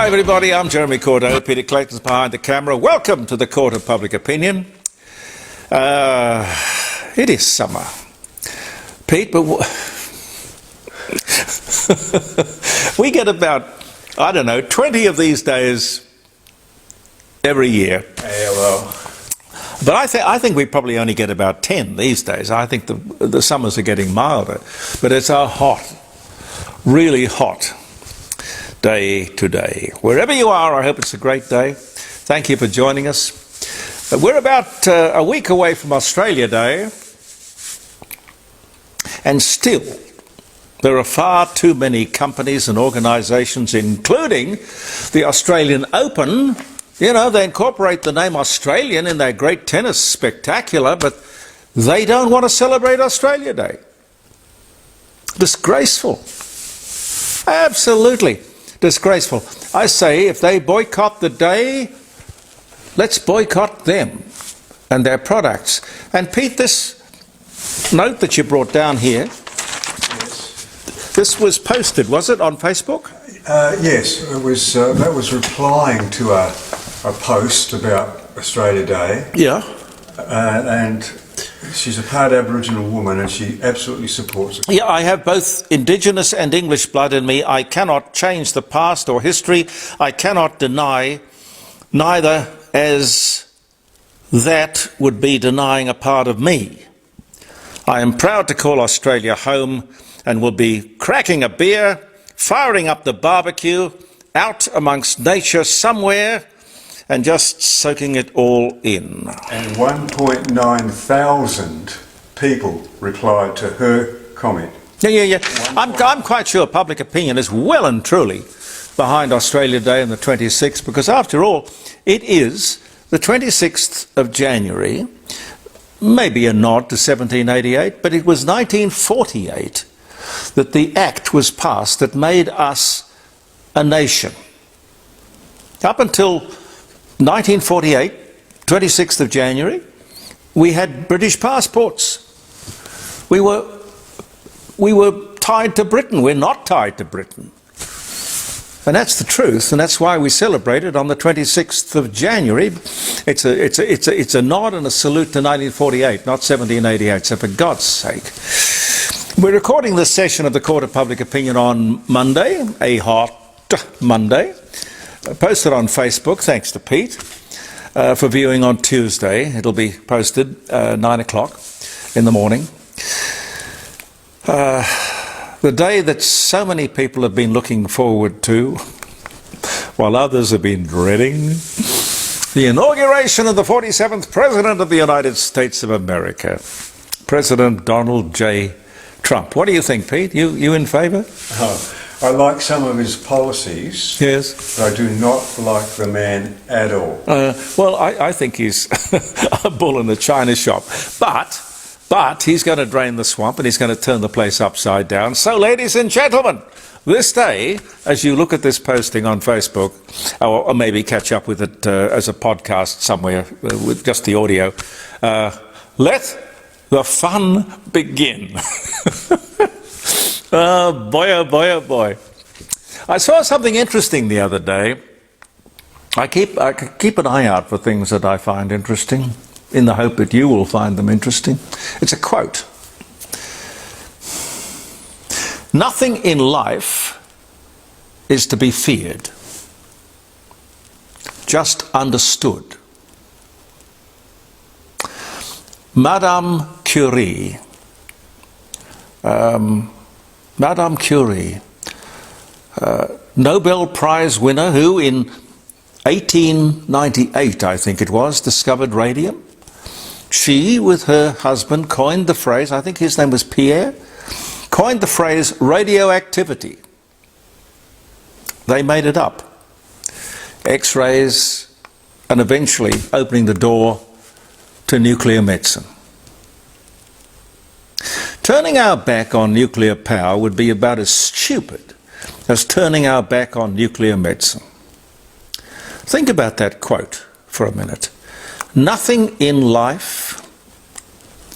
Hi everybody, I'm Jeremy Cordeaux. Peter Clayton's behind the camera. Welcome to the Court of Public Opinion. It is summer, Pete, but we get about, 20 of these days every year. Yeah, well. But I think we probably only get about 10 these days. I think the summers are getting milder. But it's a hot, really hot day today. Wherever you are, I hope it's a great day. Thank you for joining us. We're about a week away from Australia Day, and still there are far too many companies and organisations, including the Australian Open. You know, they incorporate the name Australian in their great tennis spectacular, but they don't want to celebrate Australia Day. Disgraceful. Absolutely disgraceful. I say if they boycott the day, let's boycott them and their products. And Pete, this note that you brought down here, Yes. this was posted, was it, on Facebook? Yes, it was. That was replying to a post about Australia Day. Yeah. And she's a part Aboriginal woman, and she absolutely supports it. Yeah, I have both Indigenous and English blood in me. I cannot change the past or history. I cannot deny neither, as that would be denying a part of me. I am proud to call Australia home and will be cracking a beer, firing up the barbecue, out amongst nature somewhere, and just soaking it all in. And 1.9 thousand people replied to her comment. Yeah. I'm quite sure public opinion is well and truly behind Australia Day on the 26th, because after all, it is the 26th of January, maybe a nod to 1788, but it was 1948 that the act was passed that made us a nation. Up until 1948, 26th of January, we had British passports. We were tied to Britain. We're not tied to Britain. And that's the truth, and that's why we celebrate it on the 26th of January. It's a nod and a salute to 1948, not 1788, so for God's sake. We're recording this session of the Court of Public Opinion on Monday, a hot Monday. Posted on Facebook, thanks to Pete, for viewing on Tuesday. It'll be posted 9 o'clock in the morning. The day that so many people have been looking forward to, while others have been dreading, the inauguration of the 47th President of the United States of America, President Donald J. Trump. What do you think, Pete? You in favour? I like some of his policies. Yes. But I do not like the man at all. Well, I think he's a bull in a china shop. But he's going to drain the swamp and he's going to turn the place upside down. So, ladies and gentlemen, this day, as you look at this posting on Facebook, or maybe catch up with it as a podcast somewhere with just the audio, let the fun begin. Oh boy, oh boy, oh boy. I saw something interesting the other day. I keep an eye out for things that I find interesting, in the hope that you will find them interesting. It's a quote. Nothing in life is to be feared, just understood. Madame Curie, Nobel Prize winner, who in 1898, I think it was, discovered radium. She, with her husband, coined the phrase, I think his name was Pierre, coined the phrase radioactivity. They made it up. X-rays, and eventually opening the door to nuclear medicine. Turning our back on nuclear power would be about as stupid as turning our back on nuclear medicine. Think about that quote for a minute. Nothing in life,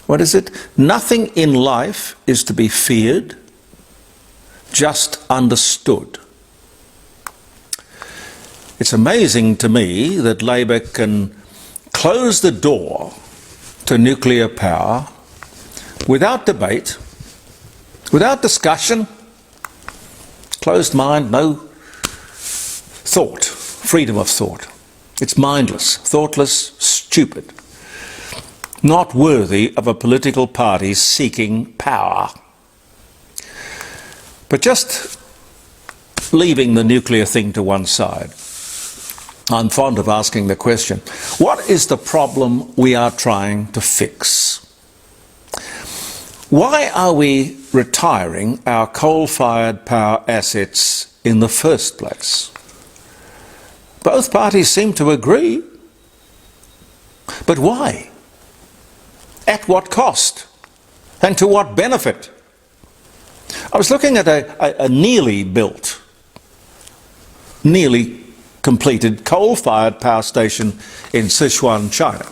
what is it? Nothing in life is to be feared, just understood. It's amazing to me that Labor can close the door to nuclear power without debate, without discussion, closed mind, no thought, freedom of thought. It's mindless, thoughtless, stupid, not worthy of a political party seeking power. But just leaving the nuclear thing to one side, I'm fond of asking the question, what is the problem we are trying to fix? Why are we retiring our coal-fired power assets in the first place? Both parties seem to agree. But why? At what cost? And to what benefit? I was looking at a nearly built, nearly completed coal-fired power station in Sichuan, China.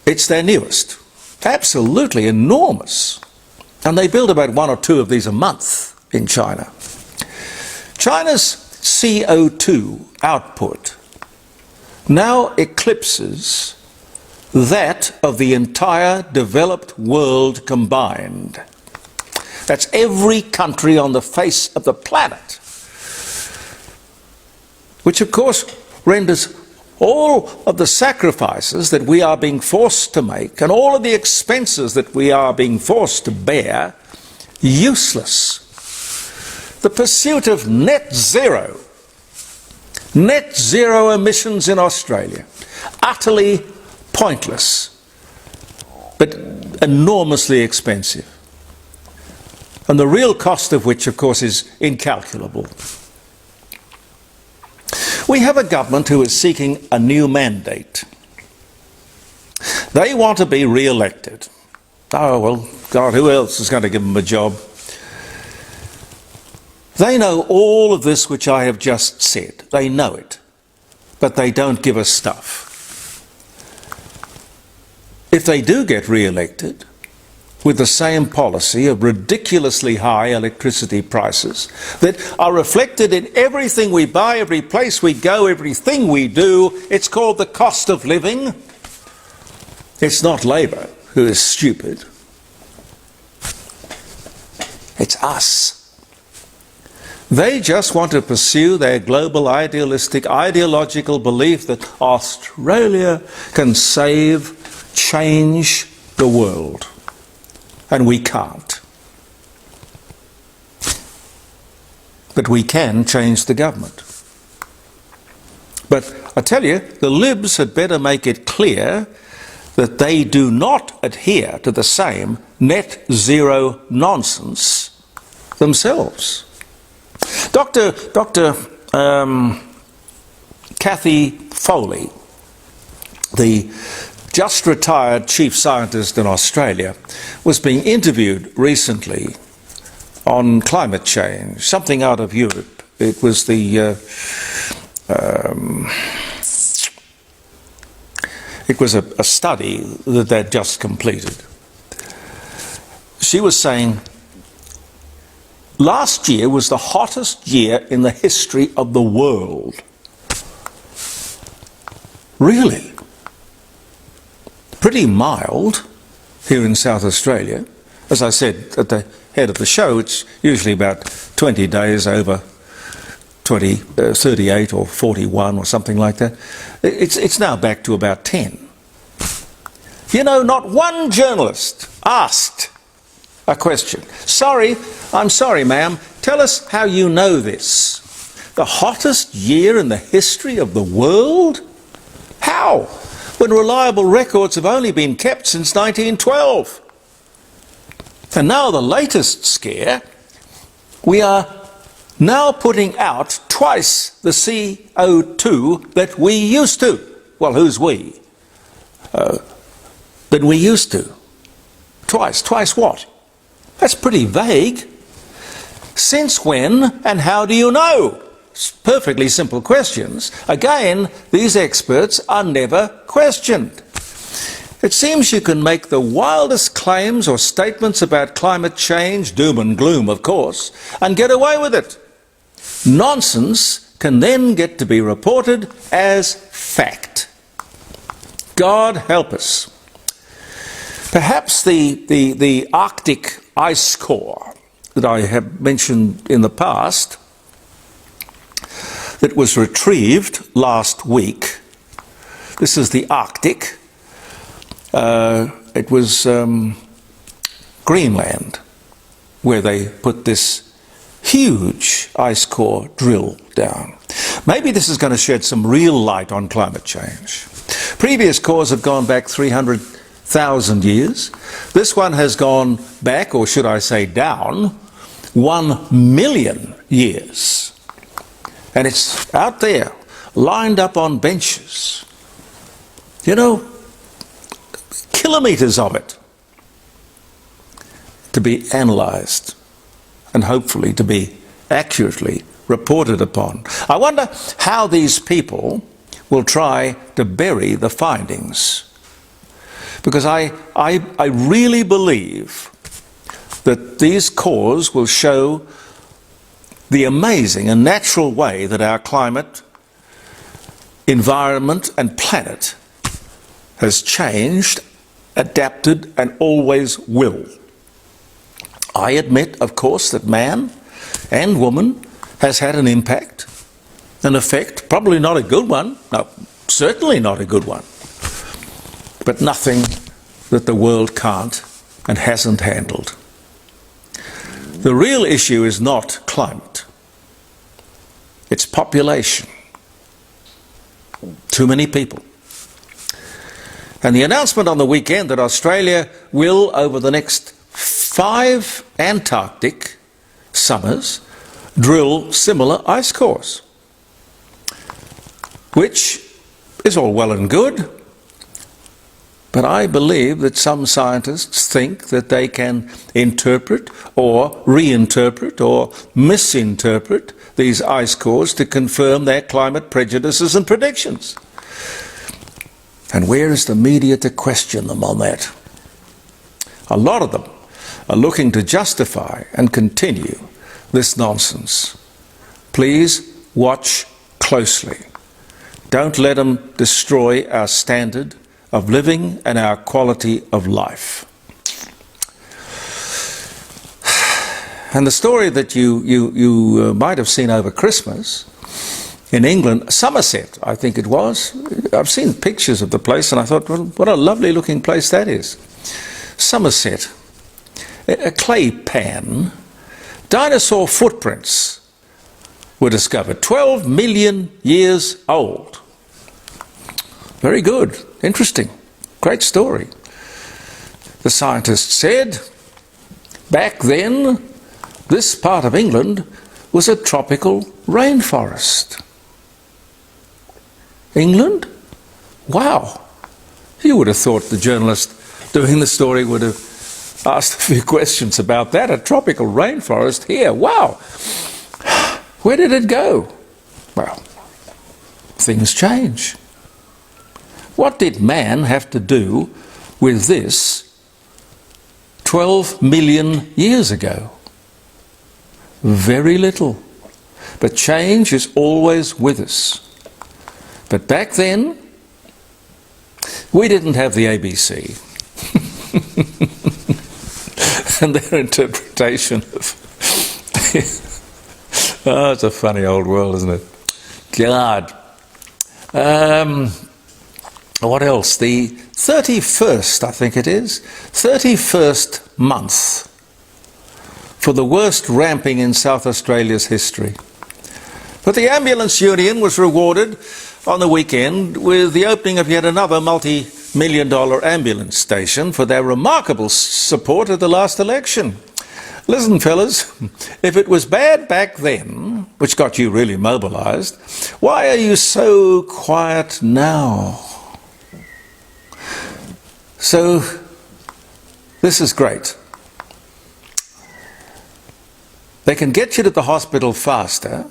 It's their newest. Absolutely enormous. And they build about 1 or 2 of these a month in China. China's CO2 output now eclipses that of the entire developed world combined. That's every country on the face of the planet. Which of course renders all of the sacrifices that we are being forced to make and all of the expenses that we are being forced to bear useless. The pursuit of net zero emissions in Australia, utterly pointless, but enormously expensive. And the real cost of which, of course, is incalculable. We have a government who is seeking a new mandate. They want to be re-elected. Oh, well, God, who else is going to give them a job? They know all of this which I have just said. They know it. But they don't give us stuff. If they do get re-elected, with the same policy of ridiculously high electricity prices that are reflected in everything we buy, every place we go, everything we do, it's called the cost of living. It's not Labor who is stupid. It's us. They just want to pursue their global ideological belief that Australia can change the world. And we can't. But we can change the government. But I tell you, the Libs had better make it clear that they do not adhere to the same net zero nonsense themselves. Dr. Cathy Foley, the just retired chief scientist in Australia, was being interviewed recently on climate change, something out of Europe. It was a study that they'd just completed. She was saying, last year was the hottest year in the history of the world. Really? Pretty mild here in South Australia. As I said at the head of the show, it's usually about 20 days over 38 or 41 or something like that. It's now back to about 10. You know, not one journalist asked a question. I'm sorry, ma'am, tell us how you know this. The hottest year in the history of the world? How? When reliable records have only been kept since 1912. And now the latest scare, we are now putting out twice the CO2 that we used to. Well, who's we? That we used to. Twice. Twice what? That's pretty vague. Since when and how do you know? Perfectly simple questions. Again, these experts are never questioned. It seems you can make the wildest claims or statements about climate change, doom and gloom of course, and get away with it. Nonsense can then get to be reported as fact. God help us. Perhaps the Arctic ice core that I have mentioned in the past, that was retrieved last week. This is the Arctic. It was Greenland where they put this huge ice core drill down. Maybe this is going to shed some real light on climate change. Previous cores have gone back 300,000 years. This one has gone back, or should I say down, 1 million years. And it's out there, lined up on benches. You know, kilometres of it to be analysed and hopefully to be accurately reported upon. I wonder how these people will try to bury the findings. Because I really believe that these cores will show the amazing and natural way that our climate, environment and planet has changed, adapted and always will. I admit, of course, that man and woman has had an impact, an effect, probably not a good one, no, certainly not a good one, but nothing that the world can't and hasn't handled. The real issue is not climate, it's population. Too many people. And the announcement on the weekend that Australia will, over the next 5 Antarctic summers, drill similar ice cores, which is all well and good, but I believe that some scientists think that they can interpret or reinterpret or misinterpret these ice cores to confirm their climate prejudices and predictions. And where is the media to question them on that? A lot of them are looking to justify and continue this nonsense. Please watch closely. Don't let them destroy our standard of living and our quality of life. And the story that you might have seen over Christmas in England, Somerset, I think it was. I've seen pictures of the place and I thought, well, what a lovely looking place that is. Somerset, a clay pan, dinosaur footprints were discovered, 12 million years old. Very good, interesting, great story. The scientists said, back then, this part of England was a tropical rainforest. England? Wow. You would have thought the journalist doing the story would have asked a few questions about that. A tropical rainforest here. Wow. Where did it go? Well, things change. What did man have to do with this 12 million years ago? Very little. But change is always with us. But back then, we didn't have the ABC. And their interpretation of... Oh, it's a funny old world, isn't it? God. What else? The 31st, I think it is, 31st month for the worst ramping in South Australia's history. But the Ambulance Union was rewarded on the weekend with the opening of yet another multi-million-dollar ambulance station for their remarkable support at the last election. Listen, fellas, if it was bad back then, which got you really mobilised, why are you so quiet now? So, this is great. They can get you to the hospital faster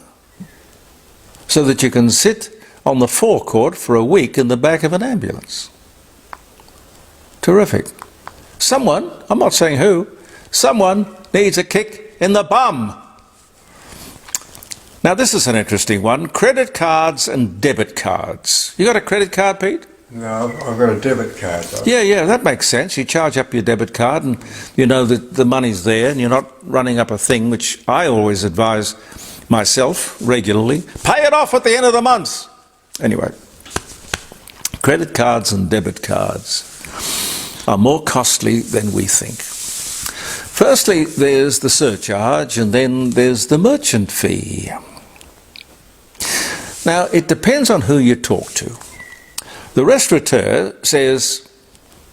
so that you can sit on the forecourt for a week in the back of an ambulance. Terrific. Someone, I'm not saying who, someone needs a kick in the bum. Now this is an interesting one. Credit cards and debit cards. You got a credit card, Pete? No, I've got a debit card though. Yeah, that makes sense. You charge up your debit card and you know that the money's there and you're not running up a thing, which I always advise myself regularly. Pay it off at the end of the month. Anyway, credit cards and debit cards are more costly than we think. Firstly, there's the surcharge and then there's the merchant fee. Now, it depends on who you talk to. The restaurateur says,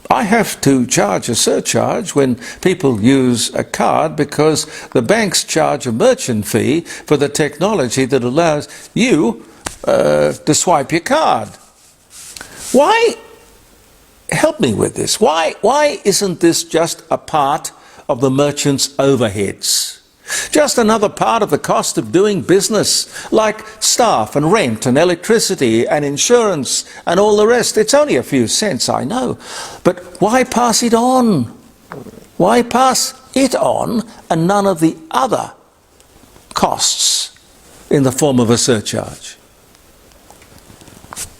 I have to charge a surcharge when people use a card because the banks charge a merchant fee for the technology that allows you to swipe your card. Why? Help me with this. Why isn't this just a part of the merchant's overheads? Just another part of the cost of doing business, like staff and rent and electricity and insurance and all the rest. It's only a few cents, I know. But why pass it on? Why pass it on and none of the other costs in the form of a surcharge?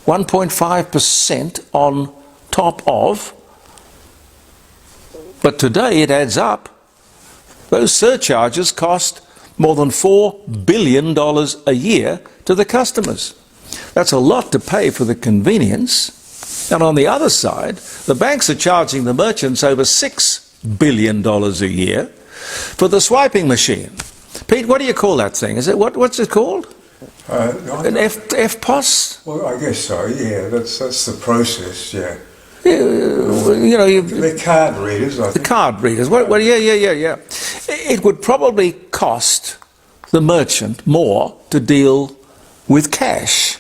1.5% on top of, but today it adds up. Those surcharges cost more than $4 billion a year to the customers. That's a lot to pay for the convenience. And on the other side, the banks are charging the merchants over $6 billion a year for the swiping machine. Pete, what do you call that thing? Is it what's it called? An FPOS? Well, I guess so, yeah. That's the process, yeah. You know, the card readers, I think. The card readers. Well, yeah. It would probably cost the merchant more to deal with cash.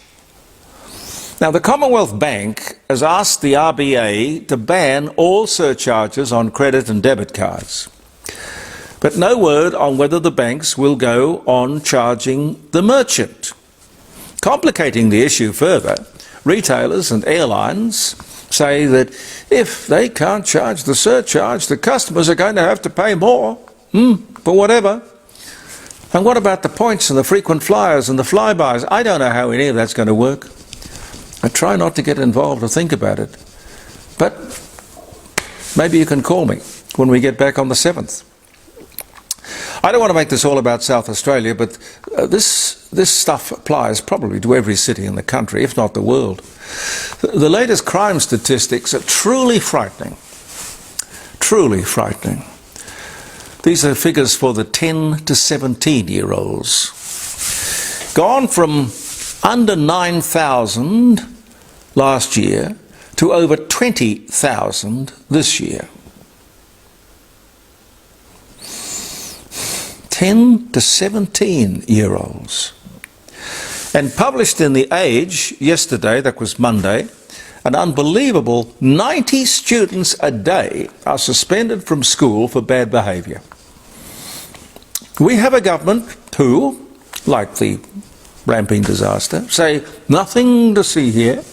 Now, the Commonwealth Bank has asked the RBA to ban all surcharges on credit and debit cards. But no word on whether the banks will go on charging the merchant. Complicating the issue further, retailers and airlines say that if they can't charge the surcharge, the customers are going to have to pay more. But whatever. And what about the points and the frequent flyers and the flybys? I don't know how any of that's going to work. I try not to get involved or think about it. But maybe you can call me when we get back on the 7th. I don't want to make this all about South Australia, but this stuff applies probably to every city in the country, if not the world. The latest crime statistics are truly frightening. Truly frightening. These are figures for the 10 to 17-year-olds. Gone from under 9,000 last year to over 20,000 this year. 10 to 17-year-olds. And published in The Age yesterday, that was Monday, an unbelievable 90 students a day are suspended from school for bad behaviour. We have a government who, like the ramping disaster, say nothing to see here,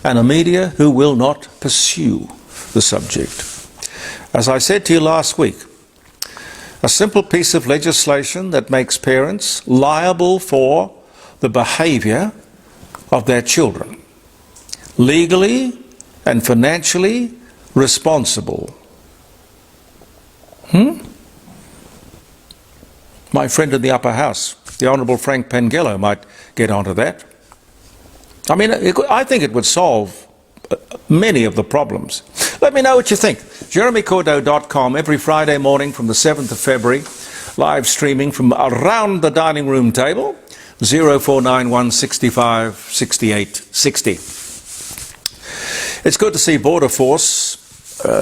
and a media who will not pursue the subject. As I said to you last week, a simple piece of legislation that makes parents liable for the behaviour of their children, legally and financially responsible. My friend in the upper house, the Honourable Frank Pengello, might get onto that. I mean, I think it would solve many of the problems. Let me know what you think. JeremyCordeaux.com every Friday morning from the 7th of February, live streaming from around the dining room table, 0491 65 68 60. It's good to see Border Force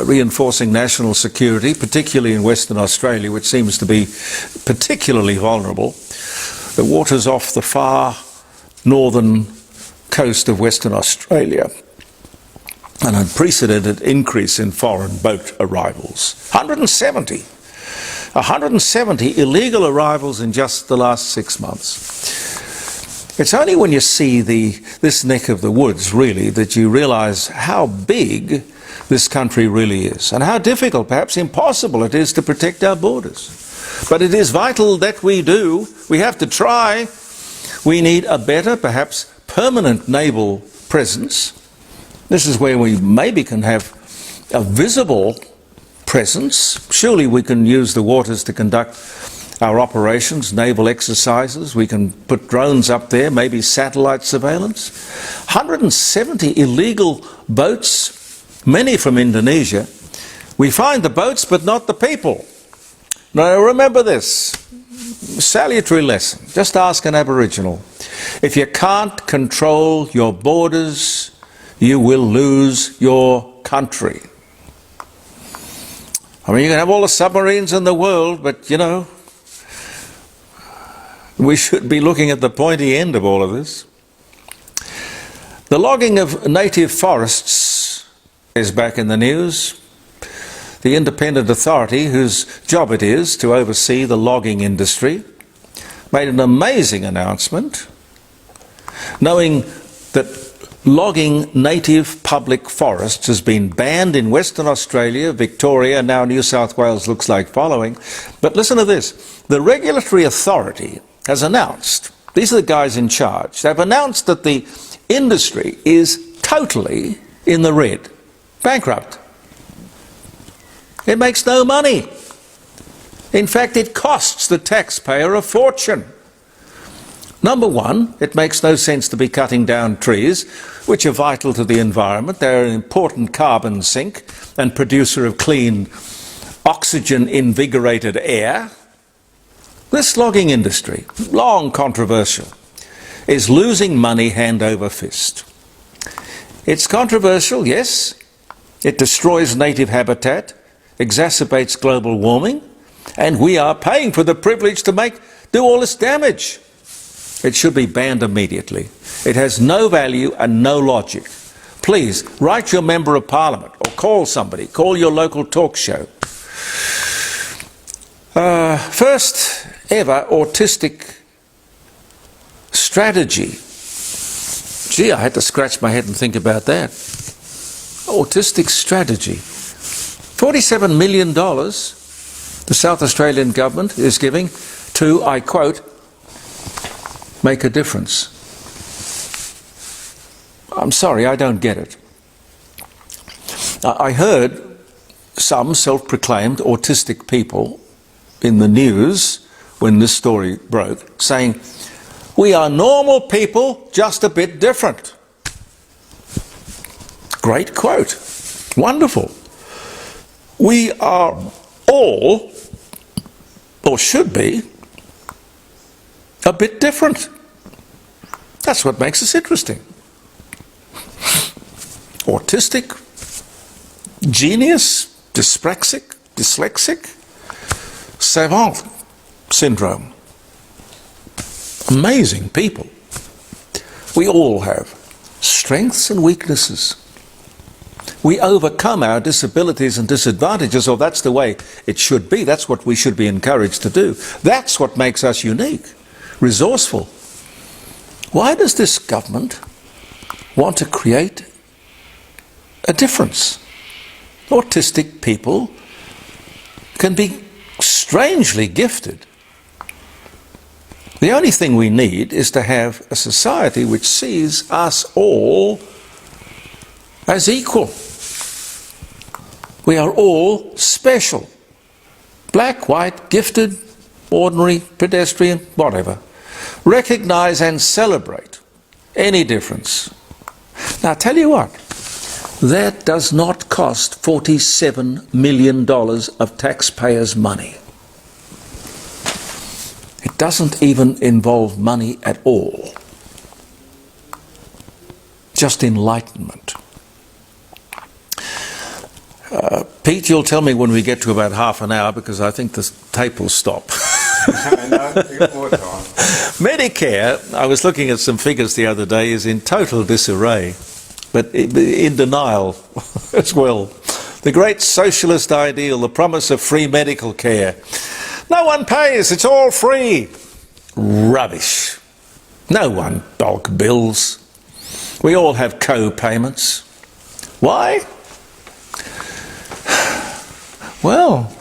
reinforcing national security, particularly in Western Australia, which seems to be particularly vulnerable. The waters off the far northern coast of Western Australia. An unprecedented increase in foreign boat arrivals. 170 illegal arrivals in just the last 6 months. It's only when you see this neck of the woods, really, that you realise how big this country really is and how difficult, perhaps impossible, it is to protect our borders. But it is vital that we do. We have to try. We need a better, perhaps permanent naval presence. This is where we maybe can have a visible presence. Surely we can use the waters to conduct our operations, naval exercises. We can put drones up there, maybe satellite surveillance. 170 illegal boats, many from Indonesia. We find the boats but not the people. Now remember this salutary lesson. Just ask an Aboriginal. If you can't control your borders, you will lose your country. I mean, you can have all the submarines in the world, but you know, we should be looking at the pointy end of all of this. The logging of native forests is back in the news. The independent authority whose job it is to oversee the logging industry made an amazing announcement, knowing that logging native public forests has been banned in Western Australia, Victoria, now New South Wales looks like following. But listen to this. The regulatory authority has announced, these are the guys in charge, they've announced that the industry is totally in the red, bankrupt. It makes no money. In fact, it costs the taxpayer a fortune. Number one, it makes no sense to be cutting down trees, which are vital to the environment. They're an important carbon sink and producer of clean, oxygen-invigorated air. This logging industry, long controversial, is losing money hand over fist. It's controversial, yes. It destroys native habitat, exacerbates global warming, and we are paying for the privilege to do all this damage. It should be banned immediately. It has no value and no logic. Please, write your Member of Parliament or call somebody. Call your local talk show. First ever autistic strategy. Gee, I had to scratch my head and think about that. Autistic strategy. $47 million the South Australian government is giving to, I quote, make a difference. I'm sorry, I don't get it. I heard some self-proclaimed autistic people in the news when this story broke saying, we are normal people, just a bit different. Great quote. Wonderful. We are all, or should be, a bit different. That's what makes us interesting. Autistic, genius, dyslexic, savant syndrome. Amazing people. We all have strengths and weaknesses. We overcome our disabilities and disadvantages, or that's the way it should be. That's what we should be encouraged to do. That's what makes us unique, resourceful. Why does this government want to create a difference? Autistic people can be strangely gifted. The only thing we need is to have a society which sees us all as equal. We are all special. Black, white, gifted, ordinary, pedestrian, whatever. Recognise and celebrate any difference. Now, I tell you what, that does not cost $47 million of taxpayers' money. It doesn't even involve money at all. Just enlightenment. Pete, you'll tell me when we get to about half an hour, because I think the tape will stop. No, more time. Medicare, I was looking at some figures the other day, is in total disarray, but in denial as well. The great socialist ideal, the promise of free medical care. No one pays, it's all free. Rubbish. No one bulk bills. We all have co-payments. Why? Well,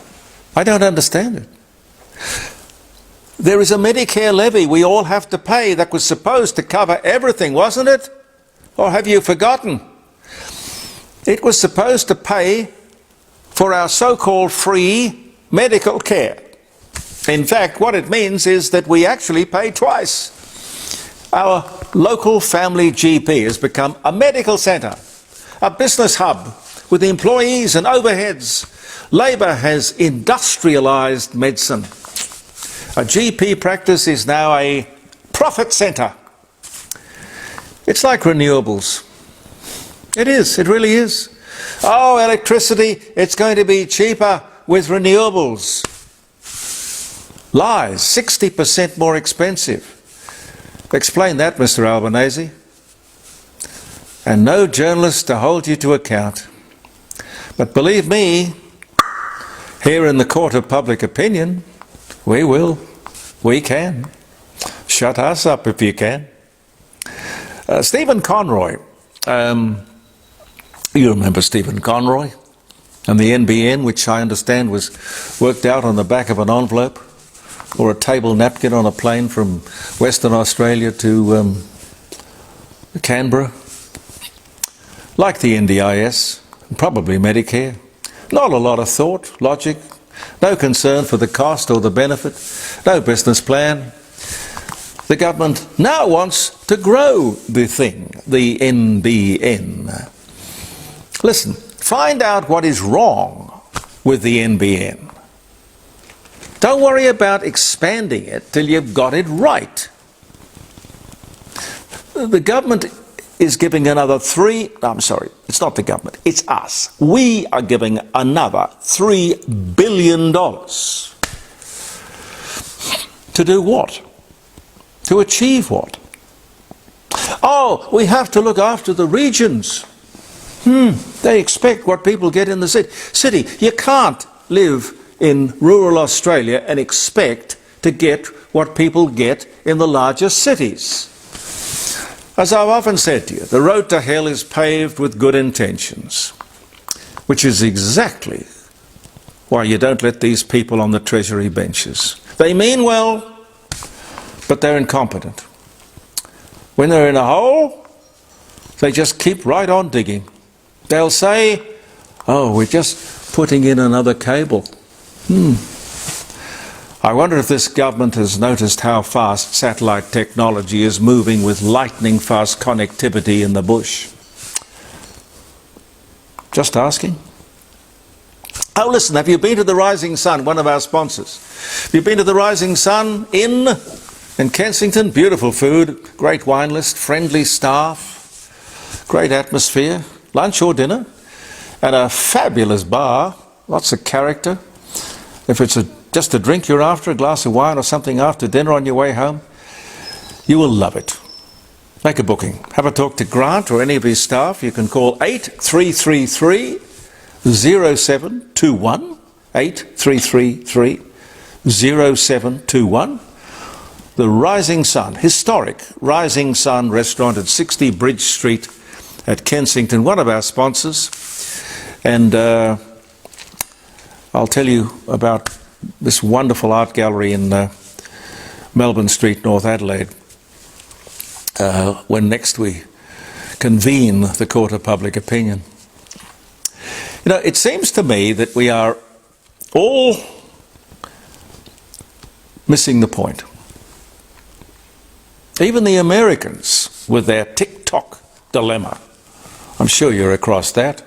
I don't understand it. There is a Medicare levy we all have to pay that was supposed to cover everything, wasn't it? Or have you forgotten? It was supposed to pay for our so-called free medical care. In fact, what it means is that we actually pay twice. Our local family GP has become a medical centre, a business hub with employees and overheads. Labor has industrialised medicine. A GP practice is now a profit centre. It's like renewables. It is, it really is. Oh, electricity, it's going to be cheaper with renewables. Lies, 60% more expensive. Explain that, Mr. Albanese. And no journalist to hold you to account. But believe me, here in the court of public opinion, we will. We can. Shut us up if you can. Stephen Conroy. You remember Stephen Conroy? And the NBN, which I understand was worked out on the back of an envelope or a table napkin on a plane from Western Australia to Canberra. Like the NDIS, probably Medicare. Not a lot of thought, logic, no concern for the cost or the benefit, no business plan. The government now wants to grow the thing, the NBN. Listen, find out what is wrong with the NBN. Don't worry about expanding it till you've got it right. The government is giving another it's not the government, it's us. We are giving another $3 billion. To do what? To achieve what? Oh, we have to look after the regions. They expect what people get in the city. You can't live in rural Australia and expect to get what people get in the larger cities. As I've often said to you, the road to hell is paved with good intentions, which is exactly why you don't let these people on the Treasury benches. They mean well, but they're incompetent. When they're in a hole, they just keep right on digging. They'll say, oh, we're just putting in another cable. I wonder if this government has noticed how fast satellite technology is moving with lightning fast connectivity in the bush. Just asking. Oh, listen, have you been to the Rising Sun, one of our sponsors? Have you been to the Rising Sun in Kensington? Beautiful food, great wine list, friendly staff, great atmosphere, lunch or dinner, and a fabulous bar, lots of character. If it's just a drink you're after, a glass of wine or something after dinner on your way home, you will love it. Make a booking. Have a talk to Grant or any of his staff. You can call 8333 0721, 8333 0721. The Rising Sun, historic Rising Sun restaurant at 60 Bridge Street at Kensington, one of our sponsors. And I'll tell you about this wonderful art gallery in Melbourne Street, North Adelaide, when next we convene the Court of Public Opinion. You know, it seems to me that we are all missing the point. Even the Americans with their TikTok dilemma. I'm sure you're across that.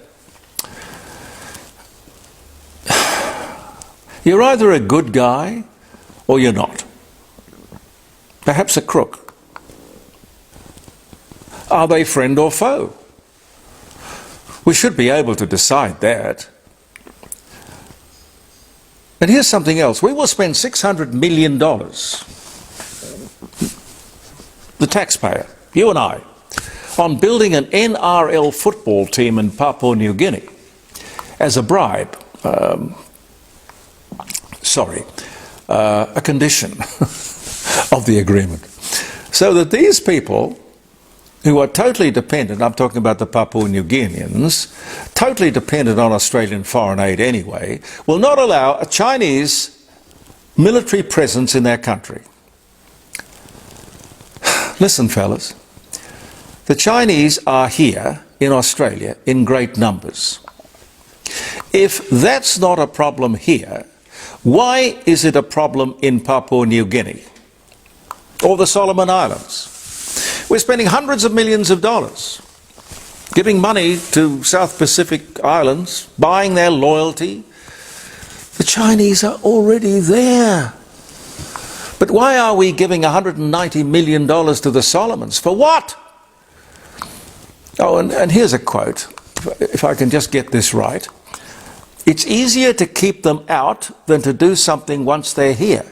You're either a good guy or you're not. Perhaps a crook. Are they friend or foe? We should be able to decide that. And here's something else. We will spend $600 million, the taxpayer, you and I, on building an NRL football team in Papua New Guinea as a bribe. A condition of the agreement. So that these people who are totally dependent, I'm talking about the Papua New Guineans, totally dependent on Australian foreign aid anyway, will not allow a Chinese military presence in their country. Listen, fellas, the Chinese are here in Australia in great numbers. If that's not a problem here, why is it a problem in Papua New Guinea or the Solomon Islands? We're spending hundreds of millions of dollars giving money to South Pacific islands, buying their loyalty. The Chinese are already there. But why are we giving $190 million to the Solomons? For what? Oh, and here's a quote, if I can just get this right. It's easier to keep them out than to do something once they're here.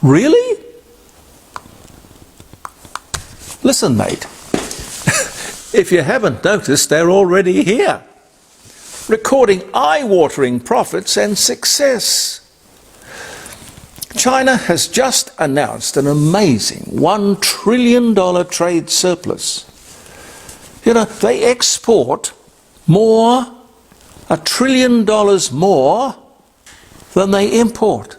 Really? Listen, mate, if you haven't noticed, they're already here, recording eye-watering profits and success. China has just announced an amazing $1 trillion trade surplus. You know, they export more, $1 trillion more than they import.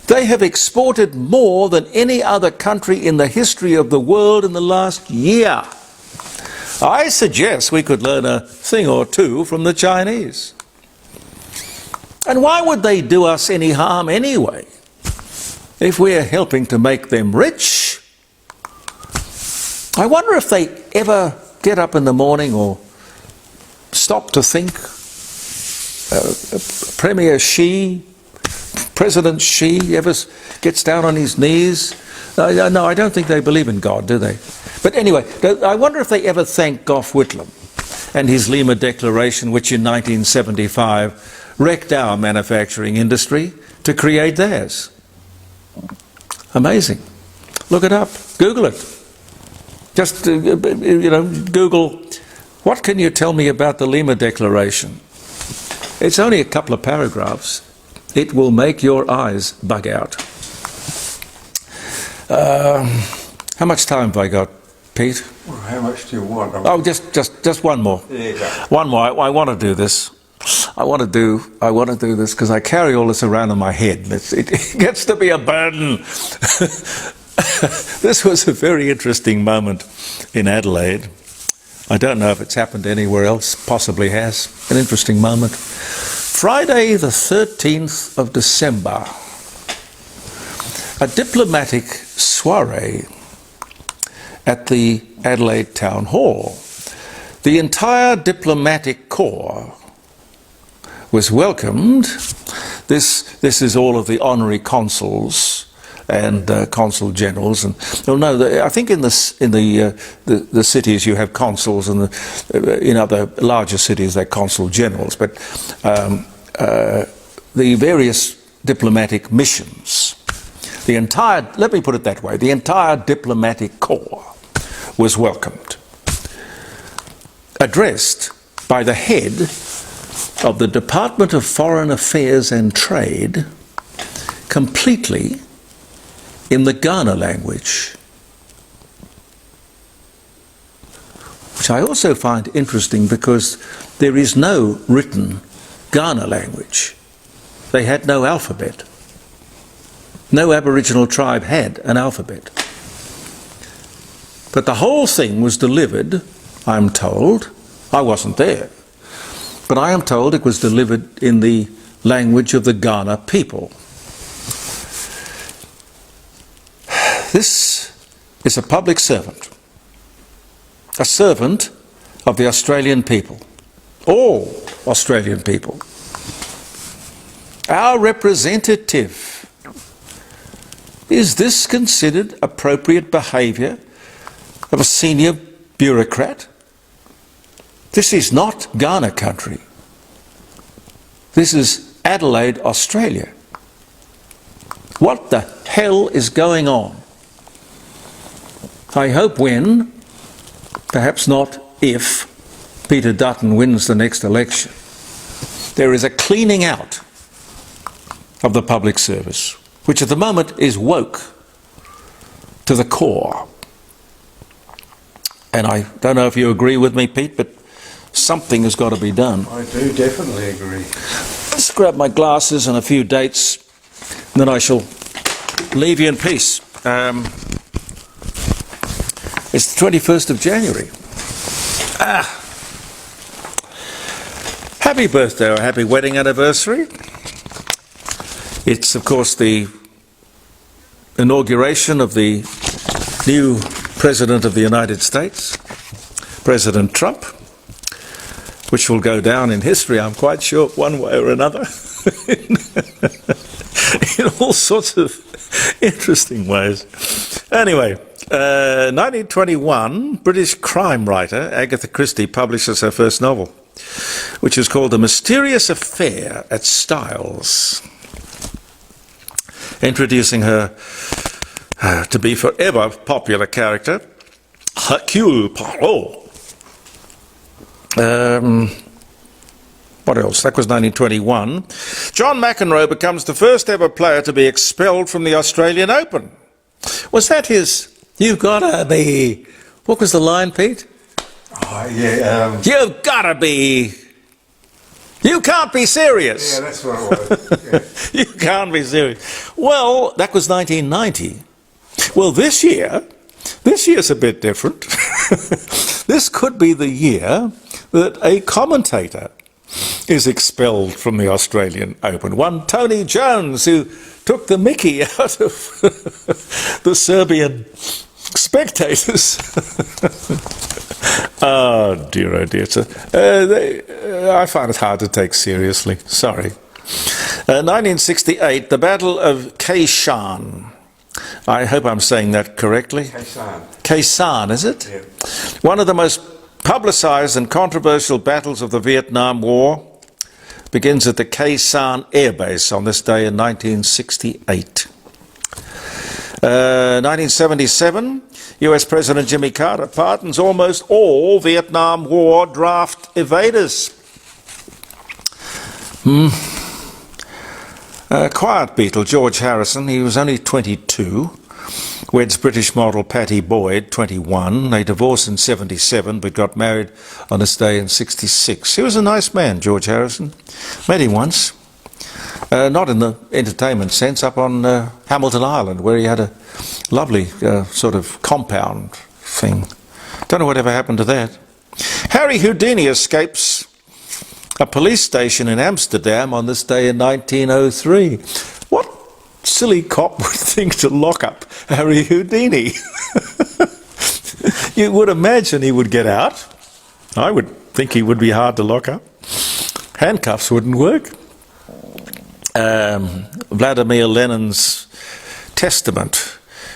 They have exported more than any other country in the history of the world in the last year. I suggest we could learn a thing or two from the Chinese. And why would they do us any harm anyway, if we're helping to make them rich? I wonder if they ever get up in the morning or stop to think. Premier Xi, President Xi, ever gets down on his knees? No, I don't think they believe in God, do they? But anyway, I wonder if they ever thank Gough Whitlam and his Lima Declaration, which in 1975 wrecked our manufacturing industry to create theirs. Amazing. Look it up. Google it. Just, Google, what can you tell me about the Lima Declaration? It's only a couple of paragraphs. It will make your eyes bug out. How much time have I got, Pete? Well, how much do you want? Oh, just one more. There you go. One more. I want to do this. I want to do this because I carry all this around in my head. It gets to be a burden. This was a very interesting moment in Adelaide. I don't know if it's happened anywhere else. Possibly has. An interesting moment. Friday the 13th of December, a diplomatic soiree at the Adelaide Town Hall. The entire diplomatic corps was welcomed. This is all of the honorary consuls and consul generals, and I think in the cities you have consuls, and in other larger cities they're consul generals. But the various diplomatic missions, let me put it that way, the entire diplomatic corps was welcomed, addressed by the head of the Department of Foreign Affairs and Trade, completely in the Ghana language, which I also find interesting because there is no written Ghana language. They had no alphabet. No Aboriginal tribe had an alphabet. But the whole thing was delivered, I'm told, I wasn't there, but I am told it was delivered in the language of the Ghana people. This is a public servant, a servant of the Australian people, all Australian people. Our representative. Is this considered appropriate behaviour of a senior bureaucrat? This is not Ghana country. This is Adelaide, Australia. What the hell is going on? I hope when, perhaps not if, Peter Dutton wins the next election, there is a cleaning out of the public service, which at the moment is woke to the core. And I don't know if you agree with me, Pete, but something has got to be done. I do definitely agree. just grab my glasses and a few dates, and then I shall leave you in peace. It's the 21st of January. Happy birthday or happy wedding anniversary. It's, of course, the inauguration of the new President of the United States, President Trump, which will go down in history, I'm quite sure, one way or another, in all sorts of interesting ways. Anyway, 1921, British crime writer Agatha Christie publishes her first novel, which is called The Mysterious Affair at Styles, introducing her to be forever popular character, Hercule Poirot. What else? That was 1921. John McEnroe becomes the first ever player to be expelled from the Australian Open. Was that his, "You've gotta be," what was the line, Pete? You've gotta be, you can't be serious. Yeah, that's what it was. Yeah. You can't be serious. Well, that was 1990. Well, this year's a bit different. This could be the year that a commentator is expelled from the Australian Open. One Tony Jones, who took the mickey out of the Serbian spectators. Oh dear, I find it hard to take seriously. Sorry. 1968, the Battle of Kayshan. I hope I'm saying that correctly. Kayshan, is it? Yeah. One of the most publicised and controversial battles of the Vietnam War begins at the Kayshan Air Base on this day in 1968. 1977, US President Jimmy Carter pardons almost all Vietnam War draft evaders. Quiet Beatle, George Harrison, he was only 22, weds British model Patty Boyd, 21. They divorced in 77, but got married on this day in 66. He was a nice man, George Harrison. Met him once. Not in the entertainment sense, up on Hamilton Island, where he had a lovely sort of compound thing. Don't know whatever happened to that. Harry Houdini escapes a police station in Amsterdam on this day in 1903. What silly cop would think to lock up Harry Houdini? You would imagine he would get out. I would think he would be hard to lock up. Handcuffs wouldn't work. Vladimir Lenin's testament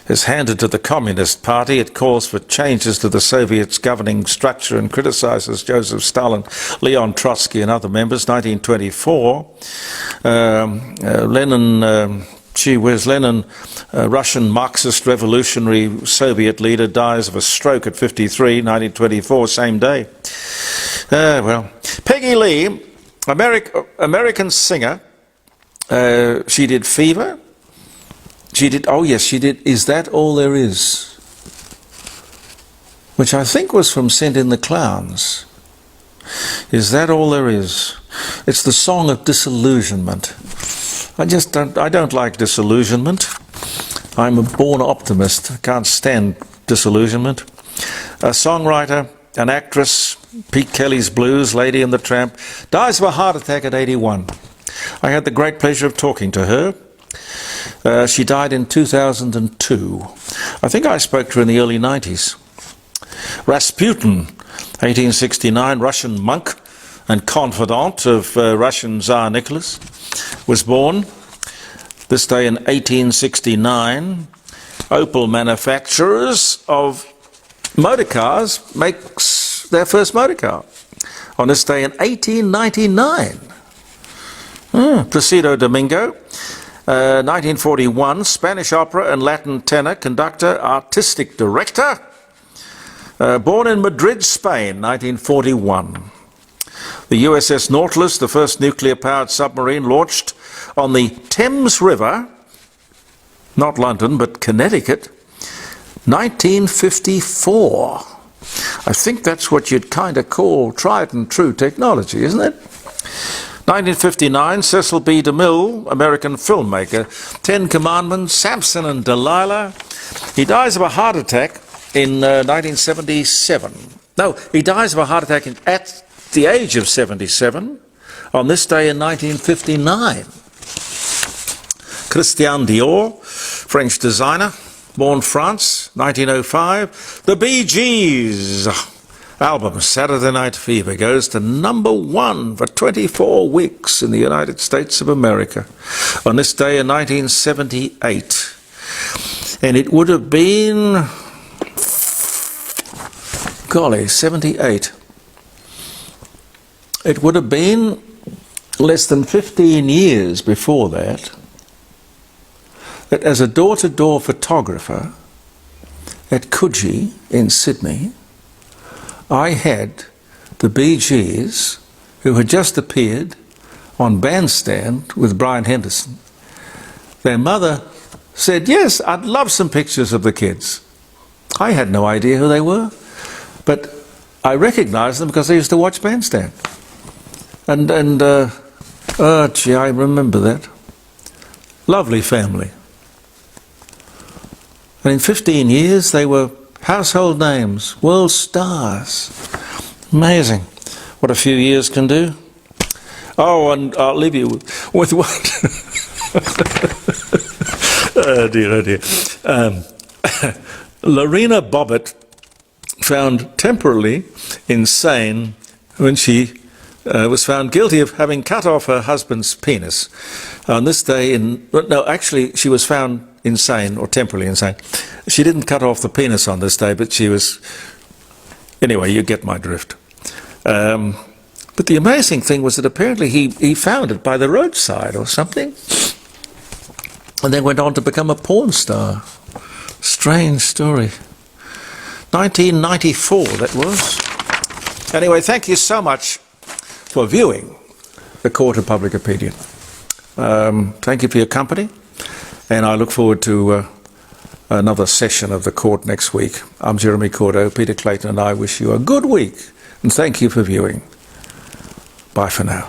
is handed to the Communist Party. It calls for changes to the Soviets' governing structure and criticises Joseph Stalin, Leon Trotsky and other members. 1924, Lenin, Russian Marxist revolutionary Soviet leader, dies of a stroke at 53, 1924, same day. Peggy Lee, American singer, she did Fever. She did Is That All There Is? Which I think was from Send in the Clowns. Is That All There Is? It's the song of disillusionment. I don't like disillusionment. I'm a born optimist. I can't stand disillusionment. A songwriter, an actress, Pete Kelly's Blues, Lady and the Tramp, dies of a heart attack at 81. I had the great pleasure of talking to her. She died in 2002. I think I spoke to her in the early 90s. Rasputin, 1869, Russian monk and confidant of Russian Tsar Nicholas, was born this day in 1869. Opel manufacturers of motor cars makes their first motor car on this day in 1899. Placido Domingo, 1941, Spanish opera and Latin tenor, conductor, artistic director, born in Madrid, Spain, 1941. The USS Nautilus, the first nuclear-powered submarine launched on the Thames River, not London, but Connecticut, 1954. I think that's what you'd kind of call tried and true technology, isn't it? 1959, Cecil B. DeMille, American filmmaker. 10 Commandments, Samson and Delilah. He dies of a heart attack in 1977. No, he dies of a heart attack at the age of 77 on this day in 1959. Christian Dior, French designer, born France, 1905. The Bee Gees album, Saturday Night Fever, goes to #1 for 24 weeks in the United States of America on this day in 1978. And it would have been, golly, 78. It would have been less than 15 years before that as a door-to-door photographer at Coogee in Sydney, I had the Bee Gees, who had just appeared on Bandstand with Brian Henderson. Their mother said, yes, I'd love some pictures of the kids. I had no idea who they were, but I recognised them because I used to watch Bandstand. Oh gee, I remember that. Lovely family. And in 15 years, they were household names, world stars. Amazing what a few years can do. Oh, and I'll leave you with one. Oh dear. Lorena Bobbitt, found temporarily insane when she was found guilty of having cut off her husband's penis. On this day actually she was found insane, or temporarily insane. She didn't cut off the penis on this day, but she was... Anyway, you get my drift. But the amazing thing was that apparently he found it by the roadside or something, and then went on to become a porn star. Strange story. 1994, that was. Anyway, thank you so much for viewing the Court of Public Opinion. Thank you for your company, and I look forward to another session of the court next week. I'm Jeremy Cordeaux. Peter Clayton and I wish you a good week, and thank you for viewing. Bye for now.